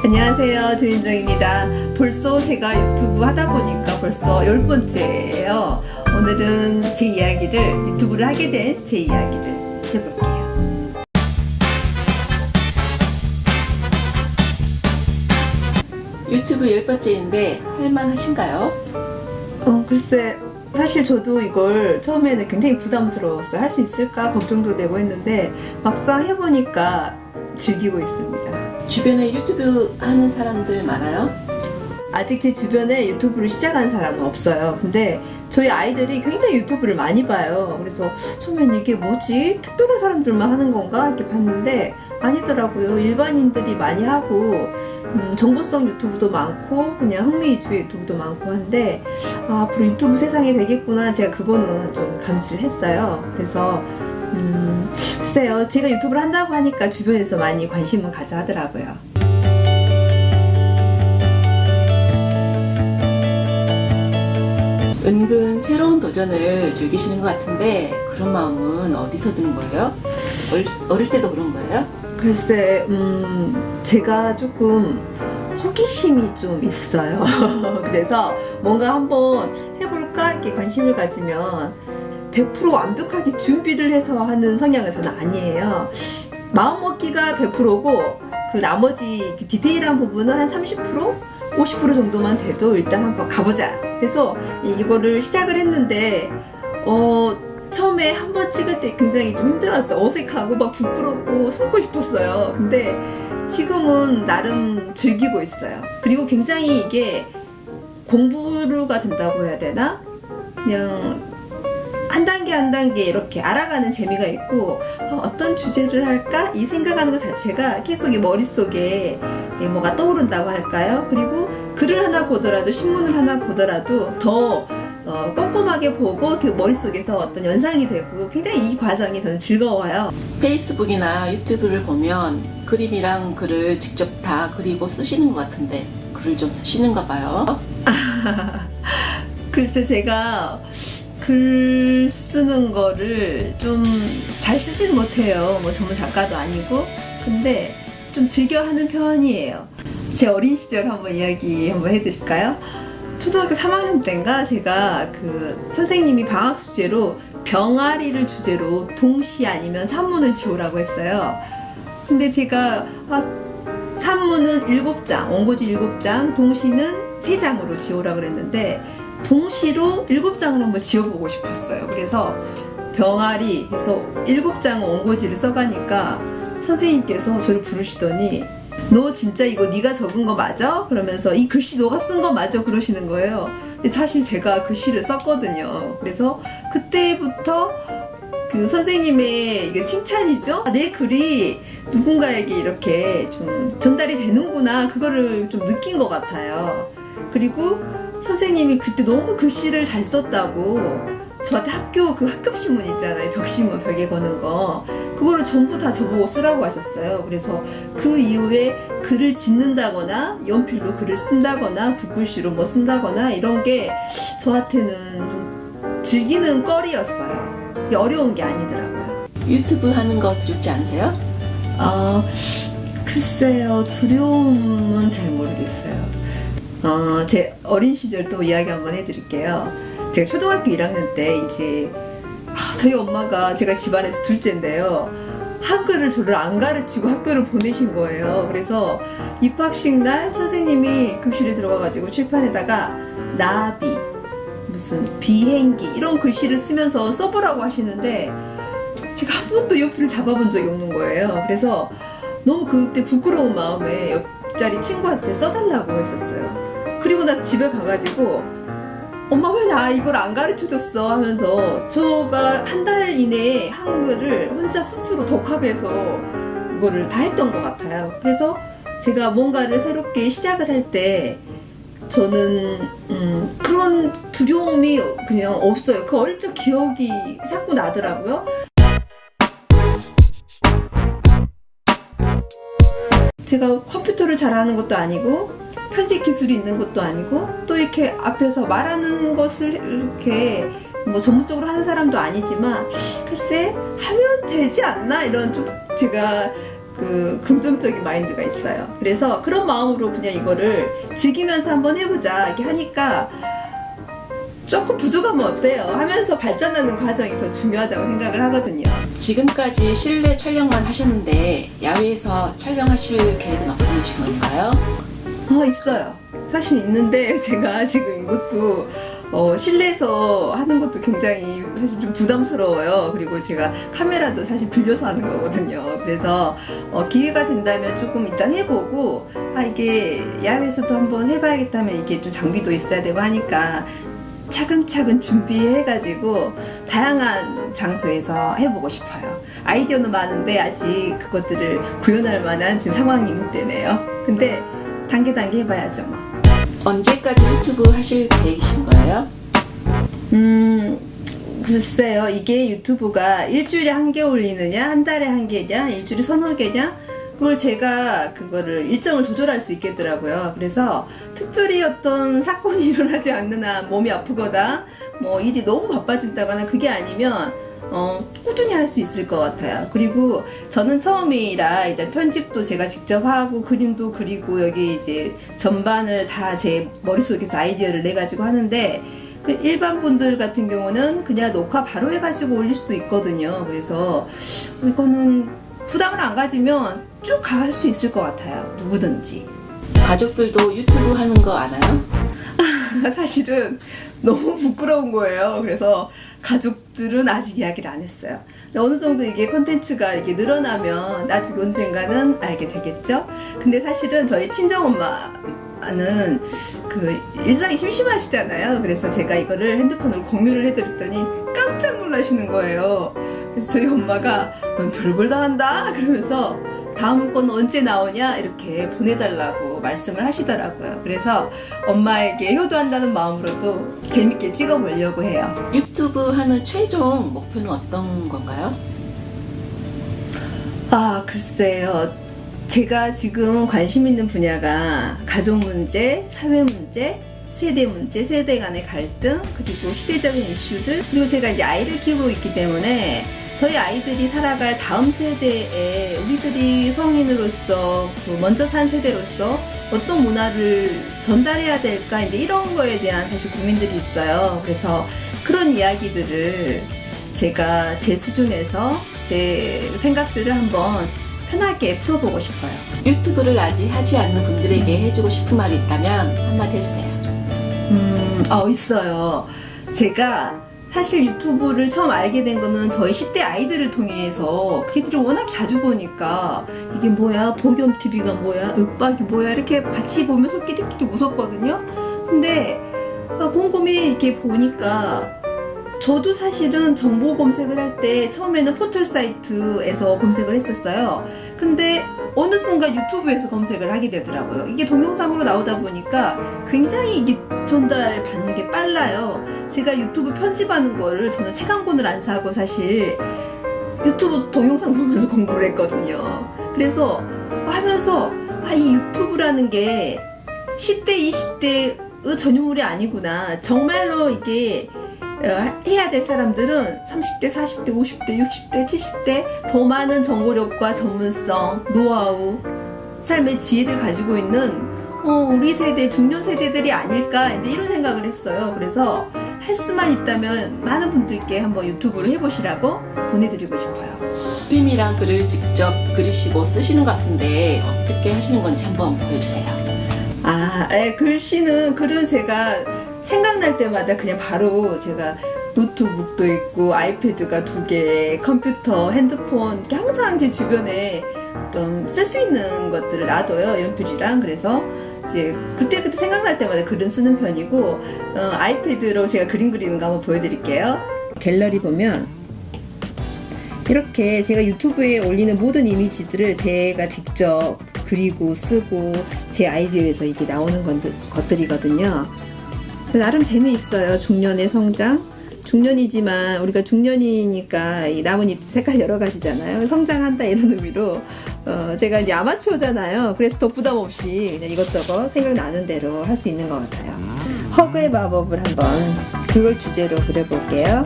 안녕하세요, 조윤정입니다. 벌써 제가 유튜브 하다 보니까 벌써 10번째예요. 오늘은 제 이야기를, 유튜브를 하게 된 제 이야기를 해볼게요. 유튜브 10번째인데 할만하신가요? 글쎄, 사실 저도 이걸 처음에는 굉장히 부담스러웠어요. 할 수 있을까 걱정도 되고 했는데 막상 해보니까 즐기고 있습니다. 주변에 유튜브 하는 사람들 많아요? 아직 제 주변에 유튜브를 시작한 사람은 없어요. 근데 저희 아이들이 굉장히 유튜브를 많이 봐요. 그래서 처음엔 이게 뭐지? 특별한 사람들만 하는 건가? 이렇게 봤는데 아니더라고요. 일반인들이 많이 하고 정보성 유튜브도 많고 그냥 흥미 위주의 유튜브도 많고 한데 앞으로 유튜브 세상이 되겠구나. 제가 그거는 좀 감지를 했어요. 그래서 글쎄요. 제가 유튜브를 한다고 하니까 주변에서 많이 관심을 가져 하더라고요. 은근 새로운 도전을 즐기시는 것 같은데 그런 마음은 어디서 드는 거예요? 어릴 때도 그런 거예요? 글쎄, 제가 조금 호기심이 좀 있어요. 그래서 뭔가 한번 해볼까 이렇게 관심을 가지면 100% 완벽하게 준비를 해서 하는 성향은 저는 아니에요. 마음먹기가 100%고 그 나머지 디테일한 부분은 한 30%? 50% 정도만 돼도 일단 한번 가보자. 그래서 이거를 시작을 했는데 처음에 한번 찍을 때 굉장히 좀 힘들었어요. 어색하고 막 부끄럽고 숨고 싶었어요. 근데 지금은 나름 즐기고 있어요. 그리고 굉장히 이게 공부가 된다고 해야 되나? 그냥 한 단계 한 단계 이렇게 알아가는 재미가 있고 어떤 주제를 할까? 이 생각하는 것 자체가 계속 이 머릿속에 뭐가 떠오른다고 할까요? 그리고 글을 하나 보더라도 신문을 하나 보더라도 더 꼼꼼하게 보고 그 머릿속에서 어떤 연상이 되고 굉장히 이 과정이 저는 즐거워요. 페이스북이나 유튜브를 보면 그림이랑 글을 직접 다 그리고 쓰시는 것 같은데 글을 좀 쓰시는가 봐요. 글쎄 제가 글 쓰는 거를 좀 잘 쓰지는 못해요. 뭐 전문 작가도 아니고. 근데 좀 즐겨 하는 편이에요. 제 어린 시절 한번 이야기 한번 해드릴까요? 초등학교 3학년 때인가 제가 그 선생님이 방학 숙제로 병아리를 주제로 동시 아니면 산문을 지우라고 했어요. 근데 제가 산문은 7장, 원고지 7장, 동시는 3장으로 지우라고 그랬는데 동시로 7장을 한번 지어보고 싶었어요. 그래서 병아리 해서 7장 원고지를 써가니까 선생님께서 저를 부르시더니 너 진짜 이거 네가 적은 거 맞아? 그러면서 이 글씨 너가 쓴 거 맞아? 그러시는 거예요. 근데 사실 제가 글씨를 썼거든요. 그래서 그때부터 그 선생님의 이게 칭찬이죠. 내 글이 누군가에게 이렇게 좀 전달이 되는구나. 그거를 좀 느낀 것 같아요. 그리고 선생님이 그때 너무 글씨를 잘 썼다고 저한테 학교 그 학급신문 있잖아요. 벽신문 벽에 거는 거. 그거를 전부 다 저보고 쓰라고 하셨어요. 그래서 그 이후에 글을 짓는다거나 연필로 글을 쓴다거나 붓글씨로 뭐 쓴다거나 이런 게 저한테는 좀 즐기는 거리였어요. 그게 어려운 게 아니더라고요. 유튜브 하는 거 두렵지 않으세요? 글쎄요. 두려움은 잘 모르겠어요. 제 어린 시절 또 이야기 한번 해드릴게요. 제가 초등학교 1학년 때 이제 저희 엄마가 제가 집안에서 둘째인데요. 한글을 저를 안 가르치고 학교를 보내신 거예요. 그래서 입학식 날 선생님이 교실에 들어가가지고 칠판에다가 나비, 무슨 비행기 이런 글씨를 쓰면서 써보라고 하시는데 제가 한 번도 옆을 잡아본 적이 없는 거예요. 그래서 너무 그때 부끄러운 마음에 옆자리 친구한테 써달라고 했었어요. 그리고 나서 집에 가가지고 엄마 왜 나 이걸 안 가르쳐줬어 하면서 저가 한 달 이내에 한글을 혼자 스스로 독학해서 이거를 다 했던 것 같아요. 그래서 제가 뭔가를 새롭게 시작을 할 때 저는 그런 두려움이 그냥 없어요. 그 어릴 적 기억이 자꾸 나더라고요. 제가 컴퓨터를 잘하는 것도 아니고 편집 기술이 있는 것도 아니고 또 이렇게 앞에서 말하는 것을 이렇게 뭐 전문적으로 하는 사람도 아니지만 글쎄 하면 되지 않나 이런 좀 제가 그 긍정적인 마인드가 있어요. 그래서 그런 마음으로 그냥 이거를 즐기면서 한번 해보자 이렇게 하니까 조금 부족하면 어때요? 하면서 발전하는 과정이 더 중요하다고 생각을 하거든요. 지금까지 실내 촬영만 하셨는데 야외에서 촬영하실 계획은 없으신 건가요? 있어요. 사실 있는데 제가 지금 이것도 실내에서 하는 것도 굉장히 사실 좀 부담스러워요. 그리고 제가 카메라도 사실 빌려서 하는 거거든요. 그래서 기회가 된다면 조금 일단 해보고 이게 야외에서도 한번 해봐야겠다면 이게 좀 장비도 있어야 되고 하니까 차근차근 준비해가지고 다양한 장소에서 해보고 싶어요. 아이디어는 많은데 아직 그것들을 구현할 만한 지금 상황이 못 되네요. 근데 단계 해봐야죠 뭐. 언제까지 유튜브 하실 계획이신 거예요? 글쎄요. 이게 유튜브가 일주일에 한 개 올리느냐, 한 달에 한 개냐, 일주일에 서너 개냐, 그걸 제가 그거를 일정을 조절할 수 있겠더라고요. 그래서 특별히 어떤 사건이 일어나지 않는 한 몸이 아프거나 뭐 일이 너무 바빠진다거나 그게 아니면 꾸준히 할 수 있을 것 같아요. 그리고 저는 처음이라 이제 편집도 제가 직접 하고 그림도 그리고 여기 이제 전반을 다 제 머릿속에서 아이디어를 내가지고 하는데 그 일반 분들 같은 경우는 그냥 녹화 바로 해가지고 올릴 수도 있거든요. 그래서 이거는 부담을 안 가지면 쭉 갈 수 있을 것 같아요. 누구든지. 가족들도 유튜브 하는 거 아나요? 사실은 너무 부끄러운 거예요. 그래서 가족들은 아직 이야기를 안 했어요. 어느 정도 이게 콘텐츠가 이게 늘어나면 나중에 언젠가는 알게 되겠죠. 근데 사실은 저희 친정엄마는 그 일상이 심심하시잖아요. 그래서 제가 이거를 핸드폰으로 공유를 해드렸더니 깜짝 놀라시는 거예요. 그래서 저희 엄마가 넌 별걸 다 한다 그러면서 다음 건 언제 나오냐 이렇게 보내달라고 말씀을 하시더라고요. 그래서 엄마에게 효도한다는 마음으로도 재밌게 찍어보려고 해요. 유튜브 하는 최종 목표는 어떤 건가요? 글쎄요. 제가 지금 관심 있는 분야가 가족 문제, 사회 문제, 세대 문제, 세대 간의 갈등, 그리고 시대적인 이슈들, 그리고 제가 이제 아이를 키우고 있기 때문에 저희 아이들이 살아갈 다음 세대에 우리들이 성인으로서 먼저 산 세대로서 어떤 문화를 전달해야 될까 이제 이런 거에 대한 사실 고민들이 있어요. 그래서 그런 이야기들을 제가 제 수준에서 제 생각들을 한번 편하게 풀어보고 싶어요. 유튜브를 아직 하지 않는 분들에게 해주고 싶은 말이 있다면 한마디 해주세요. 있어요. 제가 사실 유튜브를 처음 알게 된 거는 저희 10대 아이들을 통해서 걔들이 워낙 자주 보니까 이게 뭐야, 보겸 TV가 뭐야, 윽박이 뭐야 이렇게 같이 보면서 끼득끼득 웃었거든요. 근데 곰곰이 이렇게 보니까 저도 사실은 정보 검색을 할 때 처음에는 포털 사이트에서 검색을 했었어요. 근데 어느 순간 유튜브에서 검색을 하게 되더라고요. 이게 동영상으로 나오다 보니까 굉장히 이게 전달 받는 게 빨라요. 제가 유튜브 편집하는 거를 저는 책 한 권을 안 사고 사실 유튜브 동영상 보면서 공부를 했거든요. 그래서 하면서 이 유튜브라는 게 10대, 20대의 전유물이 아니구나. 정말로 이게 해야 될 사람들은 30대, 40대, 50대, 60대, 70대 더 많은 정보력과 전문성, 노하우, 삶의 지혜를 가지고 있는 우리 세대, 중년 세대들이 아닐까 이제 이런 생각을 했어요. 그래서 할 수만 있다면 많은 분들께 한번 유튜브를 해보시라고 보내드리고 싶어요. 그림이랑 글을 직접 그리시고 쓰시는 것 같은데 어떻게 하시는 건지 한번 보여주세요. 글은 제가 생각날 때마다 그냥 바로 제가 노트북도 있고 아이패드가 2개, 컴퓨터, 핸드폰 이렇게 항상 제 주변에 어떤 쓸 수 있는 것들을 놔둬요. 연필이랑. 그래서 이제 그때 생각날 때마다 글은 쓰는 편이고 아이패드로 제가 그림 그리는 거 한번 보여드릴게요. 갤러리 보면 이렇게 제가 유튜브에 올리는 모든 이미지들을 제가 직접 그리고 쓰고 제 아이디어에서 이게 나오는 것들이거든요. 나름 재미있어요. 중년의 성장. 중년이지만 우리가 중년이니까 이 나뭇잎 색깔 여러 가지잖아요. 성장한다 이런 의미로 제가 이제 아마추어잖아요. 그래서 더 부담 없이 그냥 이것저것 생각나는 대로 할 수 있는 것 같아요. 허그의 마법을 한번 그걸 주제로 그려볼게요.